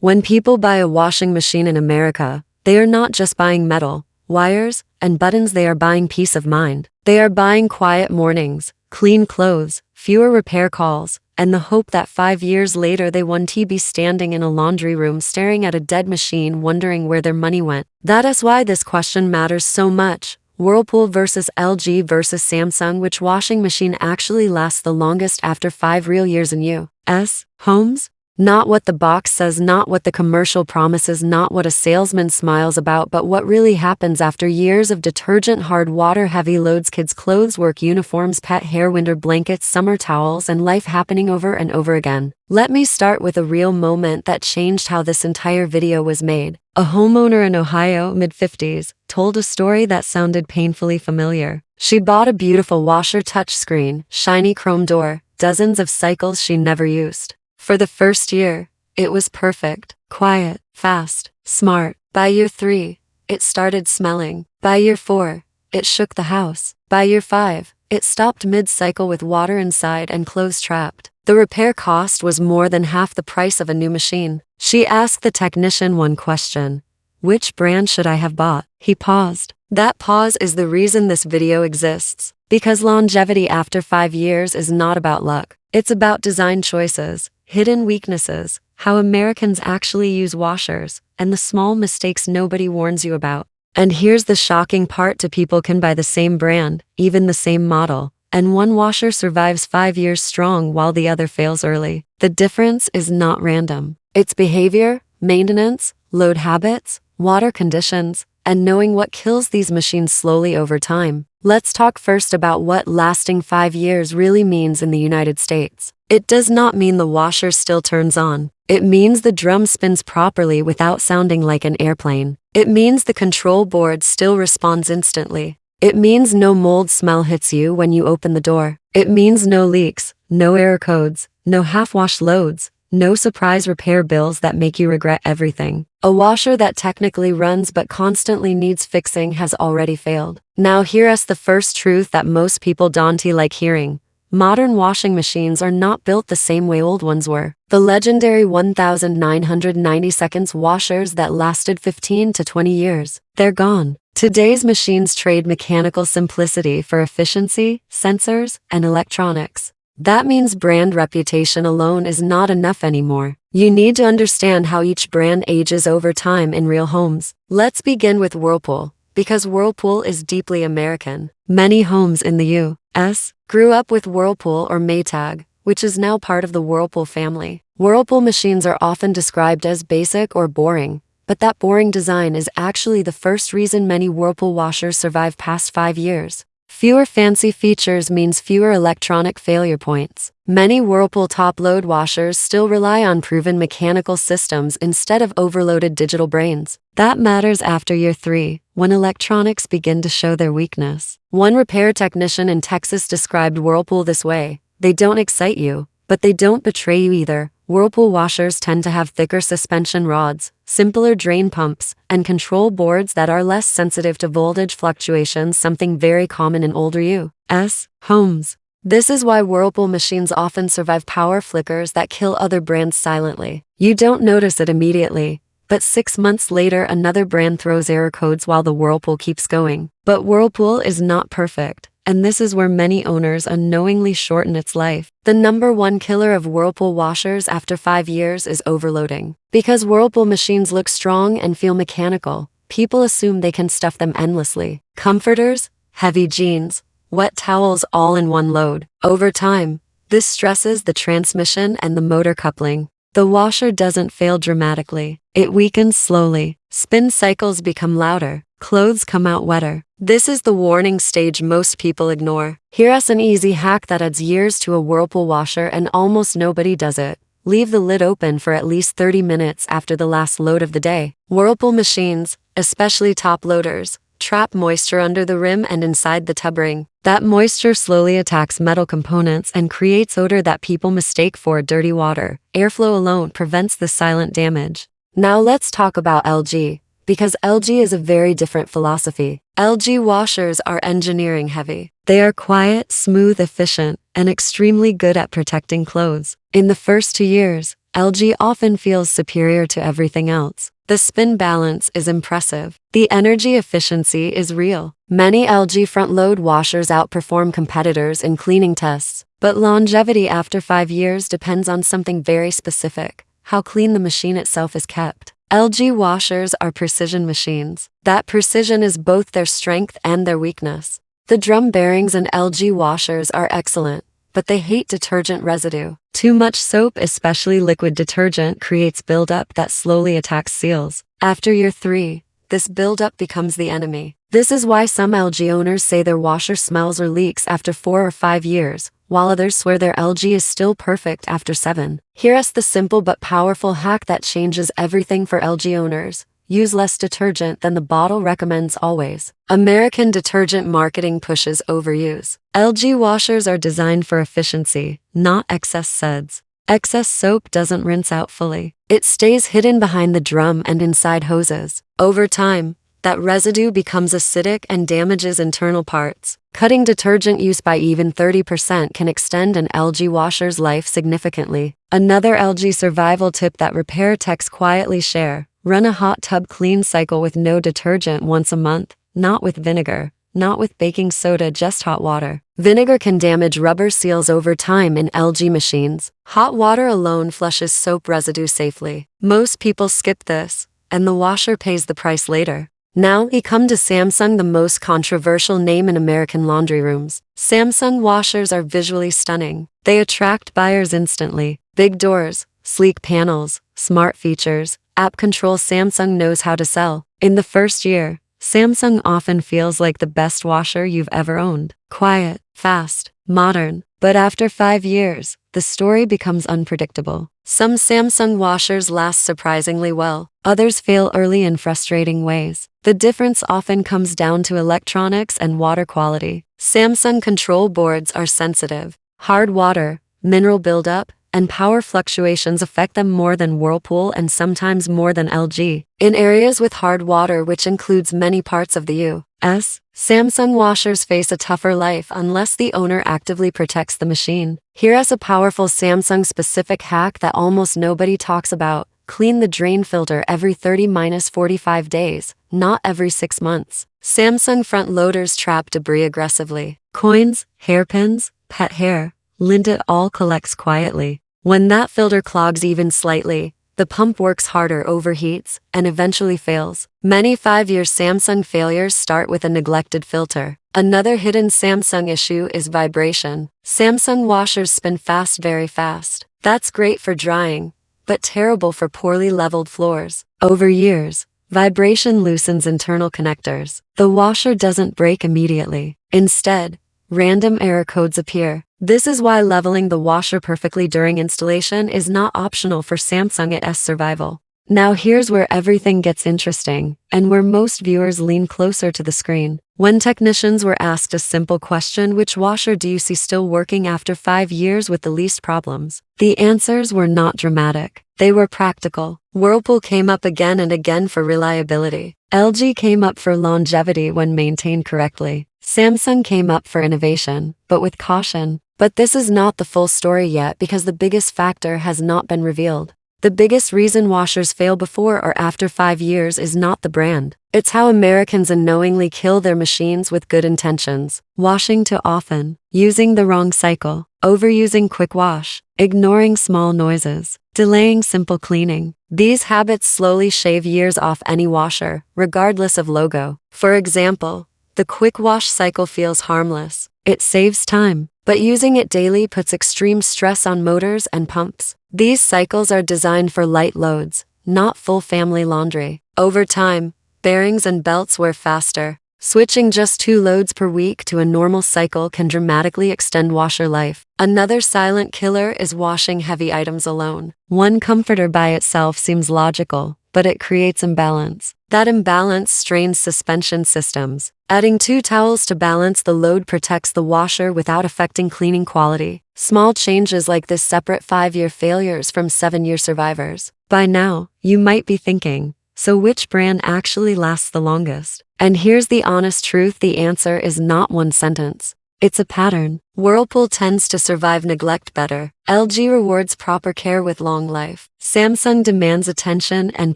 When people buy a washing machine in America, they are not just buying metal, wires, and buttons, they are buying peace of mind. They are buying quiet mornings, clean clothes, fewer repair calls, and the hope that 5 years later they won't be standing in a laundry room staring at a dead machine wondering where their money went. That is why this question matters so much. Whirlpool versus LG versus Samsung, which washing machine actually lasts the longest after 5 real years in U.S. homes? Not what the box says, not what the commercial promises, not what a salesman smiles about, but what really happens after years of detergent, hard water, heavy loads, kids' clothes, work uniforms, pet hair, winter blankets, summer towels, and life happening over and over again. Let me start with a real moment that changed how this entire video was made. A homeowner in Ohio, mid-50s, told a story that sounded painfully familiar. She bought a beautiful washer, touchscreen, shiny chrome door, dozens of cycles she never used. For the first year, it was perfect, quiet, fast, smart. By year 3, it started smelling. By year 4, it shook the house. By year 5, it stopped mid-cycle with water inside and clothes trapped. The repair cost was more than half the price of a new machine. She asked the technician one question: which brand should I have bought? He paused. That pause is the reason this video exists. Because longevity after 5 years is not about luck. It's about design choices, hidden weaknesses, how Americans actually use washers, and the small mistakes nobody warns you about. And here's the shocking part: people can buy the same brand, even the same model, and one washer survives 5 years strong while the other fails early. The difference is not random. It's behavior, maintenance, load habits, water conditions, and knowing what kills these machines slowly over time. Let's talk first about what lasting 5 years really means in the United States. It does not mean the washer still turns on. It means the drum spins properly without sounding like an airplane. It means the control board still responds instantly. It means no mold smell hits you when you open the door. It means no leaks, no error codes, no half-wash loads, no surprise repair bills that make you regret everything. A washer that technically runs but constantly needs fixing has already failed. Now hear us the first truth that most people don't like hearing. Modern washing machines are not built the same way old ones were. The legendary 1990 seconds washers that lasted 15 to 20 years, they're gone. Today's machines trade mechanical simplicity for efficiency, sensors, and electronics. That means brand reputation alone is not enough anymore. You need to understand how each brand ages over time in real homes. Let's begin with Whirlpool, because Whirlpool is deeply American. Many homes in the U.S. grew up with Whirlpool or Maytag, which is now part of the Whirlpool family. Whirlpool machines are often described as basic or boring, but that boring design is actually the first reason many Whirlpool washers survive past 5 years. Fewer fancy features means fewer electronic failure points. Many Whirlpool top-load washers still rely on proven mechanical systems instead of overloaded digital brains. That matters after year 3, when electronics begin to show their weakness. One repair technician in Texas described Whirlpool this way: they don't excite you, but they don't betray you either. Whirlpool washers tend to have thicker suspension rods, simpler drain pumps, and control boards that are less sensitive to voltage fluctuations, something very common in older U.S. homes. This is why Whirlpool machines often survive power flickers that kill other brands silently. You don't notice it immediately, but 6 months later another brand throws error codes while the Whirlpool keeps going. But Whirlpool is not perfect, and this is where many owners unknowingly shorten its life. The number one killer of Whirlpool washers after 5 years is overloading. Because Whirlpool machines look strong and feel mechanical, people assume they can stuff them endlessly. Comforters, heavy jeans, wet towels all in one load. Over time, this stresses the transmission and the motor coupling. The washer doesn't fail dramatically. It weakens slowly. Spin cycles become louder. Clothes come out wetter. This is the warning stage most people ignore. Here's an easy hack that adds years to a Whirlpool washer and almost nobody does it. Leave the lid open for at least 30 minutes after the last load of the day. Whirlpool machines, especially top loaders, trap moisture under the rim and inside the tub ring. That moisture slowly attacks metal components and creates odor that people mistake for dirty water. Airflow alone prevents the silent damage. Now let's talk about LG, because LG is a very different philosophy. LG washers are engineering heavy. They are quiet, smooth, efficient, and extremely good at protecting clothes. In the first 2 years, LG often feels superior to everything else. The spin balance is impressive. The energy efficiency is real. Many LG front-load washers outperform competitors in cleaning tests, but longevity after 5 years depends on something very specific: how clean the machine itself is kept. LG washers are precision machines. That precision is both their strength and their weakness. The drum bearings in LG washers are excellent, but they hate detergent residue. Too much soap, especially liquid detergent, creates buildup that slowly attacks seals. After year 3, this buildup becomes the enemy. This is why some LG owners say their washer smells or leaks after 4 or 5 years, while others swear their LG is still perfect after 7. Here's the simple but powerful hack that changes everything for LG owners. Use less detergent than the bottle recommends always. American detergent marketing pushes overuse. LG washers are designed for efficiency, not excess suds. Excess soap doesn't rinse out fully. It stays hidden behind the drum and inside hoses. Over time, that residue becomes acidic and damages internal parts. Cutting detergent use by even 30% can extend an LG washer's life significantly. Another LG survival tip that repair techs quietly share: run a hot tub clean cycle with no detergent once a month, not with vinegar, not with baking soda, just hot water. Vinegar can damage rubber seals over time in LG machines. Hot water alone flushes soap residue safely. Most people skip this, and the washer pays the price later. Now we come to Samsung, the most controversial name in American laundry rooms. Samsung washers are visually stunning. They attract buyers instantly. Big doors, sleek panels, smart features, app control. Samsung knows how to sell. In the first year, Samsung often feels like the best washer you've ever owned. Quiet, fast, modern. But after 5 years, the story becomes unpredictable. Some Samsung washers last surprisingly well. Others fail early in frustrating ways. The difference often comes down to electronics and water quality. Samsung control boards are sensitive. Hard water, mineral buildup, and power fluctuations affect them more than Whirlpool and sometimes more than LG. In areas with hard water, which includes many parts of the U.S., Samsung washers face a tougher life unless the owner actively protects the machine. Here's a powerful Samsung-specific hack that almost nobody talks about. Clean the drain filter every 30–45 days, not every 6 months. Samsung front loaders trap debris aggressively. Coins, hairpins, pet hair, lint, it all collects quietly. When that filter clogs even slightly, the pump works harder, overheats, and eventually fails. Many 5-year Samsung failures start with a neglected filter. Another hidden Samsung issue is vibration. Samsung washers spin fast, very fast. That's great for drying, but terrible for poorly leveled floors. Over years, vibration loosens internal connectors. The washer doesn't break immediately. Instead, random error codes appear. This is why leveling the washer perfectly during installation is not optional for Samsung its survival. Now here's where everything gets interesting, and where most viewers lean closer to the screen. When technicians were asked a simple question: which washer do you see still working after 5 years with the least problems? The answers were not dramatic. They were practical. Whirlpool came up again and again for reliability. LG came up for longevity when maintained correctly. Samsung came up for innovation, but with caution. But this is not the full story yet, because the biggest factor has not been revealed. The biggest reason washers fail before or after 5 years is not the brand. It's how Americans unknowingly kill their machines with good intentions. Washing too often, using the wrong cycle, overusing quick wash, ignoring small noises, delaying simple cleaning. These habits slowly shave years off any washer, regardless of logo. For example, the quick wash cycle feels harmless. It saves time, but using it daily puts extreme stress on motors and pumps. These cycles are designed for light loads, not full family laundry. Over time, bearings and belts wear faster. Switching just 2 loads per week to a normal cycle can dramatically extend washer life. Another silent killer is washing heavy items alone. One comforter by itself seems logical, but it creates imbalance. That imbalance strains suspension systems. Adding 2 towels to balance the load protects the washer without affecting cleaning quality. Small changes like this separate 5-year failures from 7-year survivors. By now, you might be thinking, so which brand actually lasts the longest? And here's the honest truth: the answer is not one sentence. it's a pattern. Whirlpool tends to survive neglect better. LG rewards proper care with long life. Samsung demands attention and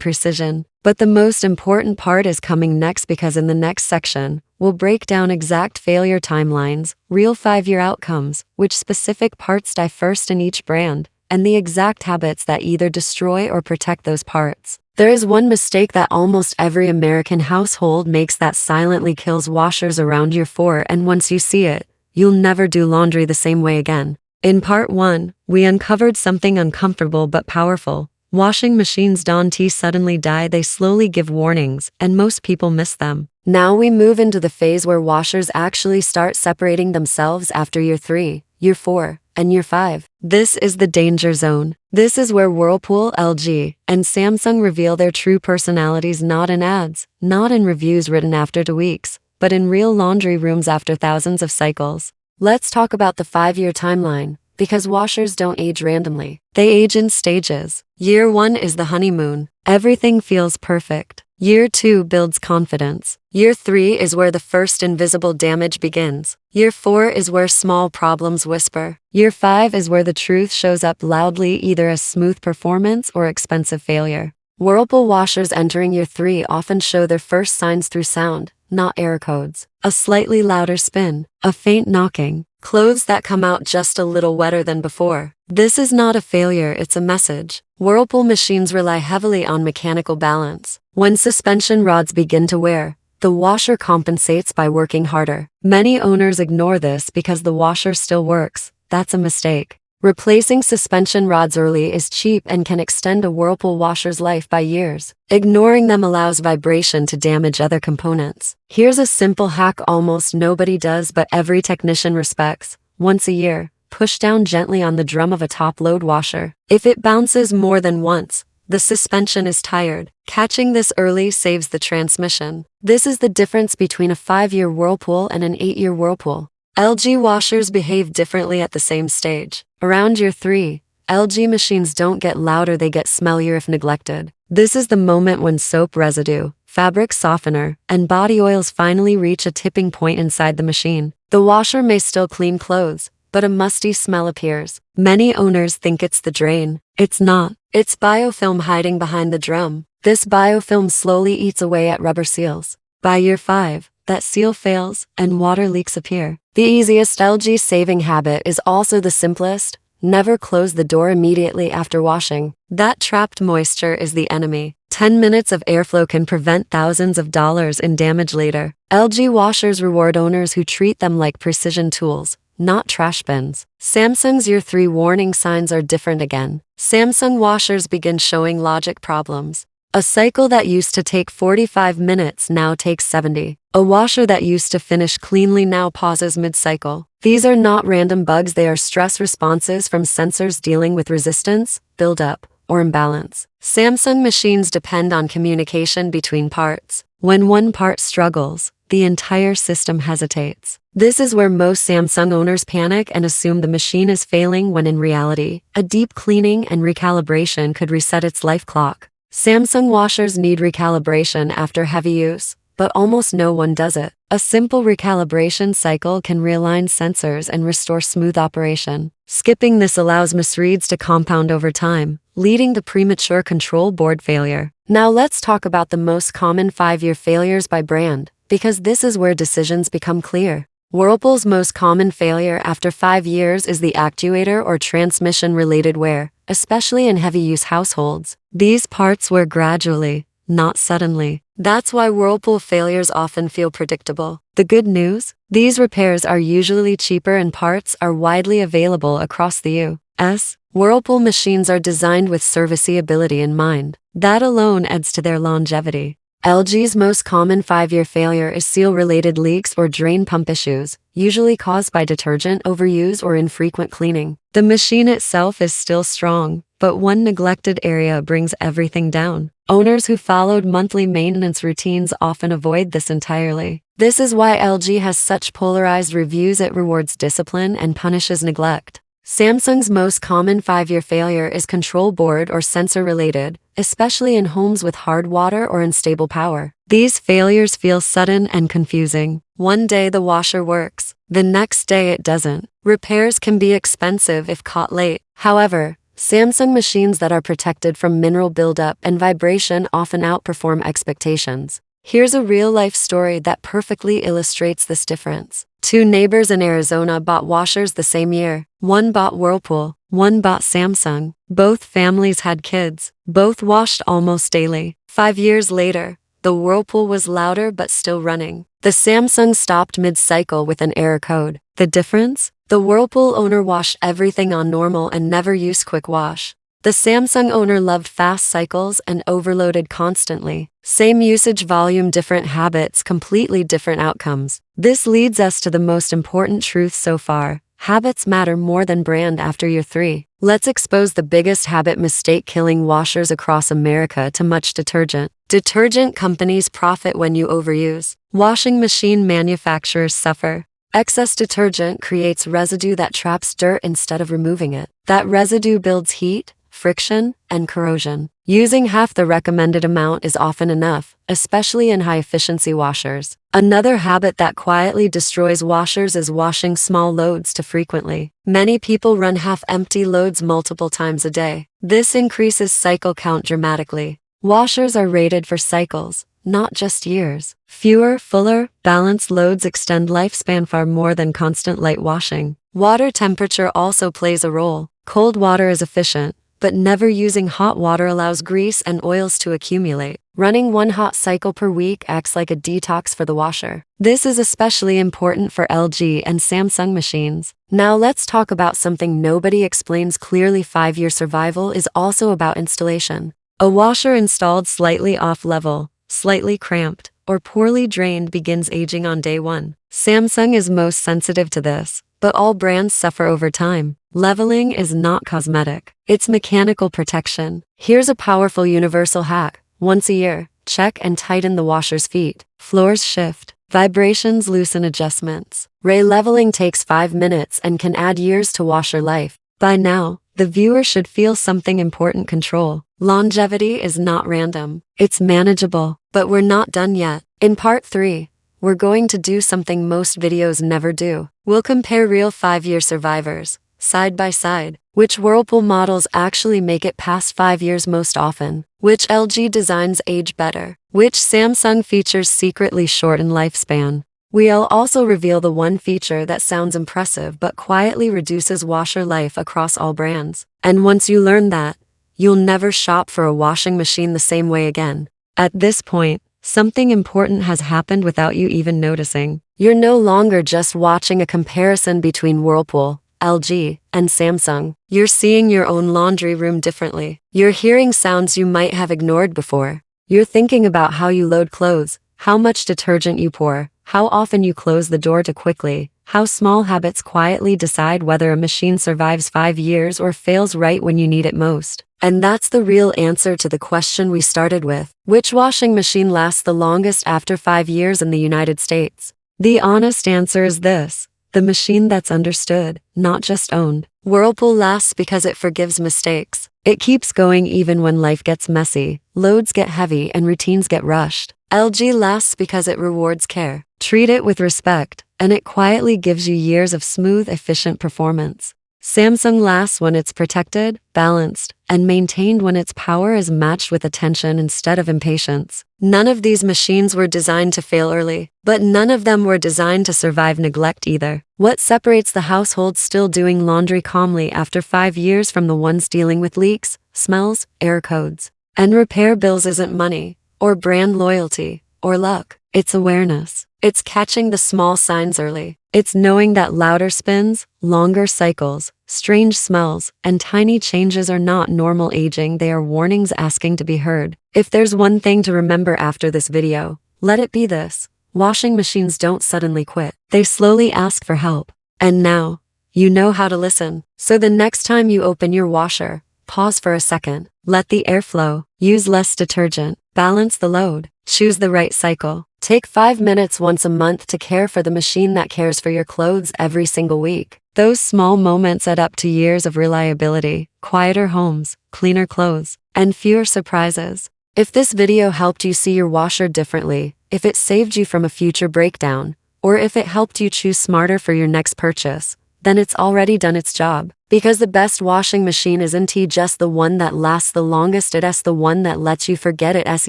precision. But the most important part is coming next, because in the next section, we'll break down exact failure timelines, real 5-year outcomes, which specific parts die first in each brand, and the exact habits that either destroy or protect those parts. There is one mistake that almost every American household makes that silently kills washers around your 4, and once you see it, you'll never do laundry the same way again. In part 1, we uncovered something uncomfortable but powerful. Washing machines don't suddenly die, they slowly give warnings, and most people miss them. Now we move into the phase where washers actually start separating themselves after year 3, year 4, and year 5. This is the danger zone. This is where Whirlpool, LG, and Samsung reveal their true personalities, not in ads, not in reviews written after 2 weeks, but in real laundry rooms after thousands of cycles. Let's talk about the 5-year timeline, because washers don't age randomly. They age in stages. Year 1 is the honeymoon. Everything feels perfect. Year 2 builds confidence. Year 3 is where the first invisible damage begins. Year 4 is where small problems whisper. Year 5 is where the truth shows up loudly, either as smooth performance or expensive failure. Whirlpool washers entering year 3 often show their first signs through sound, not error codes. A slightly louder spin, a faint knocking, clothes that come out just a little wetter than before. This is not a failure, it's a message. Whirlpool machines rely heavily on mechanical balance. When suspension rods begin to wear, the washer compensates by working harder. Many owners ignore this because the washer still works. That's a mistake. Replacing suspension rods early is cheap and can extend a Whirlpool washer's life by years. Ignoring them allows vibration to damage other components. Here's a simple hack almost nobody does but every technician respects. Once a year, push down gently on the drum of a top-load washer. If it bounces more than once, the suspension is tired. Catching this early saves the transmission. This is the difference between a 5-year Whirlpool and an 8-year Whirlpool. LG washers behave differently at the same stage. Around year 3, LG machines don't get louder, they get smellier if neglected. This is the moment when soap residue, fabric softener, and body oils finally reach a tipping point inside the machine. The washer may still clean clothes, but a musty smell appears. Many owners think it's the drain. It's not. It's biofilm hiding behind the drum. This biofilm slowly eats away at rubber seals. By year 5, that seal fails, and water leaks appear. The easiest LG saving habit is also the simplest. Never close the door immediately after washing. That trapped moisture is the enemy. 10 minutes of airflow can prevent thousands of dollars in damage later. LG washers reward owners who treat them like precision tools, not trash bins. Samsung's year 3 warning signs are different again. Samsung washers begin showing logic problems. A cycle that used to take 45 minutes now takes 70. A washer that used to finish cleanly now pauses mid-cycle. These are not random bugs, they are stress responses from sensors dealing with resistance, buildup, or imbalance. Samsung machines depend on communication between parts. When one part struggles, the entire system hesitates. This is where most Samsung owners panic and assume the machine is failing, when in reality, a deep cleaning and recalibration could reset its life clock. Samsung washers need recalibration after heavy use, but almost no one does it. A simple recalibration cycle can realign sensors and restore smooth operation. Skipping this allows misreads to compound over time, leading to premature control board failure. Now let's talk about the most common 5-year failures by brand, because this is where decisions become clear. Whirlpool's most common failure after 5 years is the actuator or transmission-related wear, especially in heavy-use households. These parts wear gradually, not suddenly. That's why Whirlpool failures often feel predictable. The good news? These repairs are usually cheaper and parts are widely available across the U.S. Whirlpool machines are designed with serviceability in mind. That alone adds to their longevity. LG's most common 5-year failure is seal-related leaks or drain pump issues, usually caused by detergent overuse or infrequent cleaning. The machine itself is still strong, but one neglected area brings everything down. Owners who followed monthly maintenance routines often avoid this entirely. This is why LG has such polarized reviews. It rewards discipline and punishes neglect. Samsung's most common 5-year failure is control board or sensor related, especially in homes with hard water or unstable power. These failures feel sudden and confusing. One day the washer works, the next day it doesn't. Repairs can be expensive if caught late. However, Samsung machines that are protected from mineral buildup and vibration often outperform expectations. Here's a real-life story that perfectly illustrates this difference. Two neighbors in Arizona bought washers the same year. One bought Whirlpool, one bought Samsung. Both families had kids. Both washed almost daily. 5 years later, the Whirlpool was louder but still running. The Samsung stopped mid-cycle with an error code. The difference? The Whirlpool owner washed everything on normal and never used quick wash. The Samsung owner loved fast cycles and overloaded constantly. Same usage volume, different habits, completely different outcomes. This leads us to the most important truth so far. Habits matter more than brand after year 3. Let's expose the biggest habit mistake killing washers across America to much detergent. Detergent companies profit when you overuse. Washing machine manufacturers suffer. Excess detergent creates residue that traps dirt instead of removing it. That residue builds heat, friction, and corrosion. Using half the recommended amount is often enough, especially in high-efficiency washers. Another habit that quietly destroys washers is washing small loads too frequently. Many people run half-empty loads multiple times a day. This increases cycle count dramatically. Washers are rated for cycles, not just years. Fewer, fuller, balanced loads extend lifespan far more than constant light washing. Water temperature also plays a role. Cold water is efficient, but never using hot water allows grease and oils to accumulate. Running one hot cycle per week acts like a detox for the washer. This is especially important for LG and Samsung machines. Now let's talk about something nobody explains clearly. 5-year survival is also about installation. A washer installed slightly off level, slightly cramped, or poorly drained begins aging on day 1. Samsung is most sensitive to this, but all brands suffer over time. Leveling is not cosmetic, it's mechanical protection. Here's a powerful universal hack. Once a year, check and tighten the washer's feet. Floors shift, vibrations loosen adjustments. Ray leveling takes 5 minutes and can add years to washer life. By now, the viewer should feel something important: control. Longevity is not random, it's manageable. But we're not done yet. In part 3, we're going to do something most videos never do. We'll compare real 5-year survivors, side by side. Which Whirlpool models actually make it past 5 years most often? Which LG designs age better? Which Samsung features secretly shorten lifespan? We'll also reveal the one feature that sounds impressive but quietly reduces washer life across all brands. And once you learn that, you'll never shop for a washing machine the same way again. At this point, something important has happened without you even noticing. You're no longer just watching a comparison between Whirlpool, LG, and Samsung. You're seeing your own laundry room differently. You're hearing sounds you might have ignored before. You're thinking about how you load clothes, how much detergent you pour, how often you close the door too quickly, how small habits quietly decide whether a machine survives 5 years or fails right when you need it most. And that's the real answer to the question we started with. Which washing machine lasts the longest after 5 years in the United States? The honest answer is this: the machine that's understood, not just owned. Whirlpool lasts because it forgives mistakes. It keeps going even when life gets messy, loads get heavy, and routines get rushed. LG lasts because it rewards care. Treat it with respect, and it quietly gives you years of smooth, efficient performance. Samsung lasts when it's protected, balanced, and maintained, when its power is matched with attention instead of impatience. None of these machines were designed to fail early, but none of them were designed to survive neglect either. What separates the households still doing laundry calmly after 5 years from the ones dealing with leaks, smells, error codes, and repair bills isn't money, or brand loyalty, or luck. It's awareness. It's catching the small signs early. It's knowing that louder spins, longer cycles, strange smells, and tiny changes are not normal aging. They are warnings asking to be heard. If there's one thing to remember after this video, let it be this: washing machines don't suddenly quit. They slowly ask for help. And now, you know how to listen. So the next time you open your washer, pause for a second. Let the air flow. Use less detergent. Balance the load. Choose the right cycle. Take 5 minutes once a month to care for the machine that cares for your clothes every single week. Those small moments add up to years of reliability, quieter homes, cleaner clothes, and fewer surprises. If this video helped you see your washer differently, if it saved you from a future breakdown, or if it helped you choose smarter for your next purchase, then it's already done its job. Because the best washing machine isn't just the one that lasts the longest, it's the one that lets you forget it's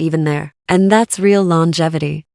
even there. And that's real longevity.